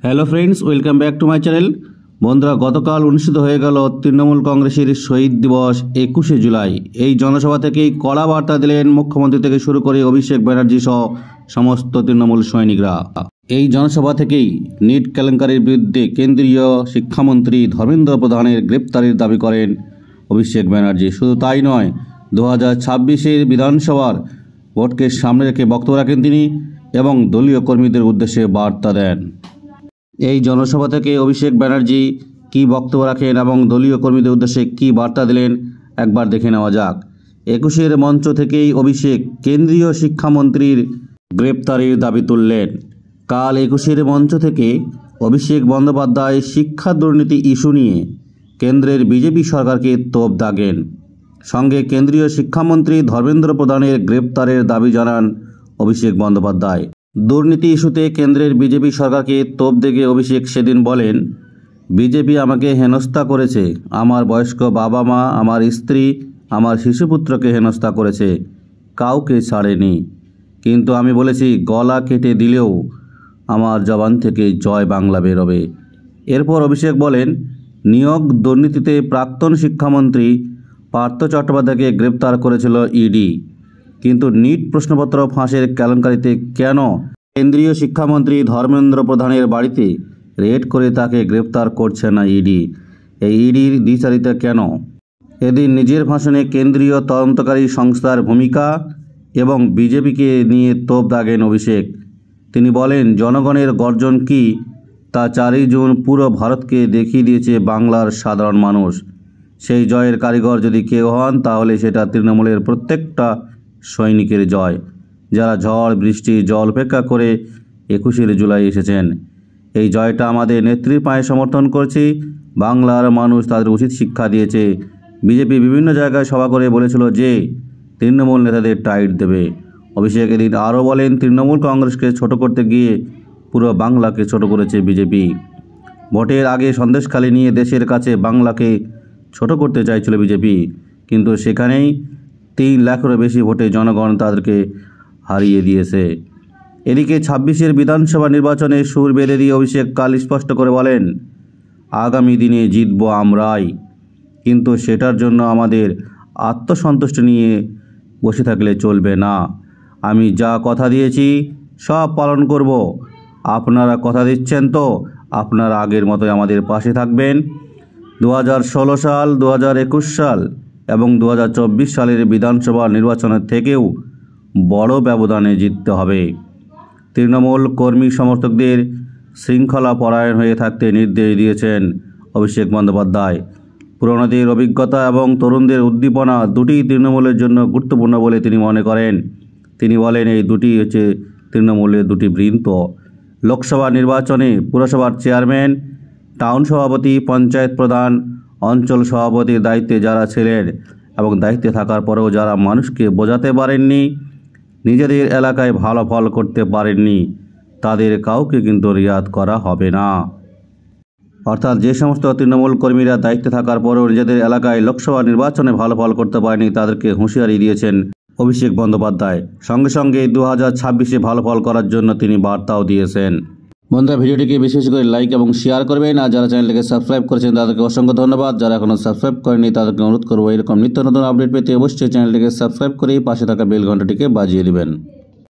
Hello friends, welcome back to my channel. বন্ধুরা, গতকাল অনুষ্ঠিত হয়ে গেল তৃণমূল কংগ্রেসের শহীদ দিবস 21শে জুলাই। এই জনসভা থেকেই কড়া বার্তা দিলেন মুখ্যমন্ত্রী থেকে শুরু করে অভিষেক ব্যানার্জি সহ সমস্ত তৃণমূল সৈনিকরা। এই জনসভা থেকেই নিট কেলেঙ্কারির বিরুদ্ধে কেন্দ্রীয় শিক্ষামন্ত্রী ধর্মেন্দ্র প্রধানের গ্রেপ্তারের দাবি করেন অভিষেক ব্যানার্জি। শুধু তাই নয়, 2026-এর বিধানসভার ভোটকে সামনে রেখে বক্তব্য রাখেন তিনি এবং দলীয় কর্মীদের উদ্দেশ্যে বার্তা দেন। এই জনসভা থেকে অভিষেক ব্যানার্জি কী বক্তব্য রাখেন এবং দলীয় কর্মীদের উদ্দেশ্যে কী বার্তা দিলেন একবার দেখে নেওয়া যাক। 21-এর মঞ্চ থেকেই অভিষেক কেন্দ্রীয় শিক্ষামন্ত্রীর গ্রেপ্তারের দাবি তুললেন। কাল 21-এর মঞ্চ থেকে অভিষেক বন্দ্যোপাধ্যায় শিক্ষা দুর্নীতি ইস্যু নিয়ে কেন্দ্রের বিজেপি সরকারকে তোপ দাগেন। সঙ্গে কেন্দ্রীয় শিক্ষামন্ত্রী ধর্মেন্দ্র প্রধানের গ্রেপ্তারের দাবি জানান অভিষেক বন্দ্যোপাধ্যায়। দুর্নীতি ইস্যুতে কেন্দ্রের বিজেপি সরকারকে তোপ দেগে অভিষেক সেদিন বলেন, বিজেপি আমাকে হেনস্থা করেছে, আমার বয়স্ক বাবা মা, আমার স্ত্রী, আমার শিশুপুত্রকে হেনস্থা করেছে, কাউকে ছাড়েনি। কিন্তু আমি বলেছি, গলা কেটে দিলেও আমার জবান থেকে জয় বাংলা বেরোবে। এরপর অভিষেক বলেন, নিয়োগ দুর্নীতিতে প্রাক্তন শিক্ষামন্ত্রী পার্থ চট্টোপাধ্যায়কে গ্রেপ্তার করেছিল ইডি, কিন্তু নিট প্রশ্নপত্র ফাঁসের কেলেঙ্কারিতে কেন কেন্দ্রীয় শিক্ষামন্ত্রী ধর্মেন্দ্র প্রধানের বাড়িতে রেড করে তাকে গ্রেপ্তার করছে না ইডি? এই ইডির দ্বিচারিতা কেন? এদিন নিজের ভাষণে কেন্দ্রীয় তদন্তকারী সংস্থার ভূমিকা এবং বিজেপিকে নিয়ে তোপ দাগেন অভিষেক। তিনি বলেন, জনগণের গর্জন কি তা 4ই জুন পুরো ভারতকে দেখিয়ে দিয়েছে বাংলার সাধারণ মানুষ। সেই জয়ের কারিগর যদি কেউ হন তাহলে সেটা তৃণমূলের প্রত্যেকটা সৈনিকের জয়, যারা ঝড় বৃষ্টি জল উপেক্ষা করে 21শে জুলাই এসেছেন। এই জয়টা আমাদের নেত্রীর পায়ে সমর্থন করছি। বাংলার মানুষ তাদের উচিত শিক্ষা দিয়েছে। বিজেপি বিভিন্ন জায়গায় সভা করে বলেছিল যে তৃণমূল নেতাদের টাইট দেবে। অভিষেক এদিন আরও বলেন, তৃণমূল কংগ্রেসকে ছোট করতে গিয়ে পুরো বাংলাকে ছোট করেছে বিজেপি। ভোটের আগে সন্দেশখালি নিয়ে দেশের কাছে বাংলাকে ছোট করতে চাইছিল বিজেপি, কিন্তু সেখানেই 3 লাখেরও বেশি ভোটে জনগণ তাদেরকে হারিয়ে দিয়েছে। এদিকে 26-এর বিধানসভা নির্বাচনে সুর বেঁধে দিয়ে অভিষেক কাল স্পষ্ট করে বলেন, আগামী দিনে জিতব আমরাই, কিন্তু সেটার জন্য আমাদের আত্মসন্তুষ্টি নিয়ে বসে থাকলে চলবে না। আমি যা কথা দিয়েছি সব পালন করব। আপনারা কথা দিচ্ছেন তো? আপনারা আগের মতোই আমাদের পাশে থাকবেন। 2016 সাল, 2021 সাল এবং 2024 সালের বিধানসভা নির্বাচনের থেকেও বড় ব্যবধানে জিততে হবে। তৃণমূল কর্মী সমর্থকদের শৃঙ্খলা পরায়ণ হয়ে থাকতে নির্দেশ দিয়েছেন অভিষেক বন্দ্যোপাধ্যায়। পুরনোদের অভিজ্ঞতা এবং তরুণদের উদ্দীপনা দুটি তৃণমূলের জন্য গুরুত্বপূর্ণ বলে তিনি মনে করেন। তিনি বলেন, এই দুটি হচ্ছে তৃণমূলের দুটি বৃন্ত। লোকসভা নির্বাচনে পুরসভার চেয়ারম্যান, টাউন সভাপতি, পঞ্চায়েত প্রধান, অঞ্চল সভাপতির দায়িত্বে যারা ছিলেন এবং দায়িত্বে থাকার পরেও যারা মানুষকে বোঝাতে পারেননি, নিজেদের এলাকায় ভালো ফল করতে পারেননি, তাদের কাউকে কিন্তু রিয়াদ করা হবে না। অর্থাৎ যে সমস্ত তৃণমূল কর্মীরা দায়িত্বে থাকার পরেও নিজেদের এলাকায় লোকসভা নির্বাচনে ভালো ফল করতে পারেনি, তাদেরকে হুঁশিয়ারি দিয়েছেন অভিষেক বন্দ্যোপাধ্যায়। সঙ্গে সঙ্গে 2026-এ ভালো ফল করার জন্য তিনি বার্তাও দিয়েছেন। বন্ধুরা, ভিডিওটিকে বিশেষ করে লাইক এবং শেয়ার করবেন। আর যারা চ্যানেলটিকে সাবস্ক্রাইব করেছেন তাদেরকে অসংখ্য ধন্যবাদ। যারা এখনও সাবস্ক্রাইব করেনি তাদেরকে অনুরোধ করবো, এরকম নিত্য নতুন আপডেট পেতে অবশ্যই চ্যানেলটিকে সাবস্ক্রাইব করে পাশে থাকা বেল ঘন্টাটিকে বাজিয়ে দেবেন।